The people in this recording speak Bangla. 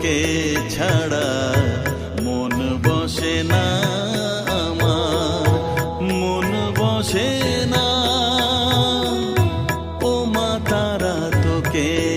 তোকে ছাড়া মন বসে না আমার, মন বসে না। ও মা তারা তোকে